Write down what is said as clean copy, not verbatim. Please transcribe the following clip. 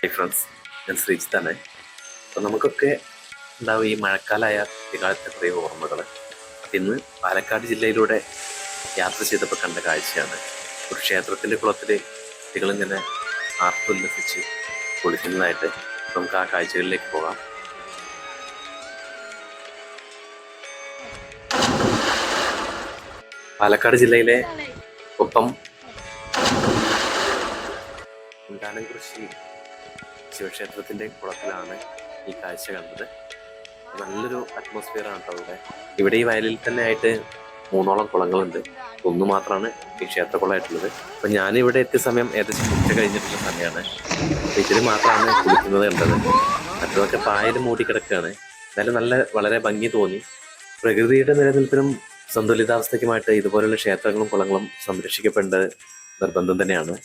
Hi friends, ഞാൻ ശ്രീജിത്താണ്. അപ്പോൾ നമുക്കൊക്കെ ഉണ്ടാവും ഈ മഴക്കാലമായ കുട്ടിക്കാലത്തെ കുറേ ഓർമ്മകൾ. ഇന്ന് പാലക്കാട് ജില്ലയിലൂടെ യാത്ര ചെയ്തപ്പോൾ കണ്ട കാഴ്ചയാണ്. ഒരു ക്ഷേത്രത്തിൻ്റെ കുളത്തിൽ കുട്ടികളിങ്ങനെ ആർത്തുല്ലസിച്ച് കുളിക്കുന്നതായിട്ട്. നമുക്ക് ആ കാഴ്ചകളിലേക്ക് പോകാം. പാലക്കാട് ജില്ലയിലെ ഒപ്പം കുറിച്ച് ശിവക്ഷേത്രത്തിൻ്റെ കുളത്തിലാണ് ഈ കാഴ്ച കണ്ടത്. നല്ലൊരു അറ്റ്മോസ്ഫിയറാണ് കേട്ടോ ഇവിടെ. ഇവിടെ ഈ വയലിൽ തന്നെ ആയിട്ട് 3ഓളം കുളങ്ങളുണ്ട്. ഒന്ന് മാത്രമാണ് ഈ ക്ഷേത്രക്കുളമായിട്ടുള്ളത്. അപ്പം ഞാനിവിടെ എത്തിയ സമയം ഏകദേശം ഉച്ച കഴിഞ്ഞിട്ടുള്ള സമയമാണ്. അപ്പം ഇതിൽ മാത്രമാണ് കുളിക്കുന്നത് കണ്ടത്. മറ്റതൊക്കെ പായൽ മൂടി കിടക്കുകയാണ്. എന്നാലും വളരെ ഭംഗി തോന്നി. പ്രകൃതിയുടെ നിലനിൽപ്പിനും സന്തുലിതാവസ്ഥയ്ക്കുമായിട്ട് ഇതുപോലുള്ള ക്ഷേത്രങ്ങളും കുളങ്ങളും സംരക്ഷിക്കപ്പെടേണ്ടത് നിർബന്ധം തന്നെയാണ്.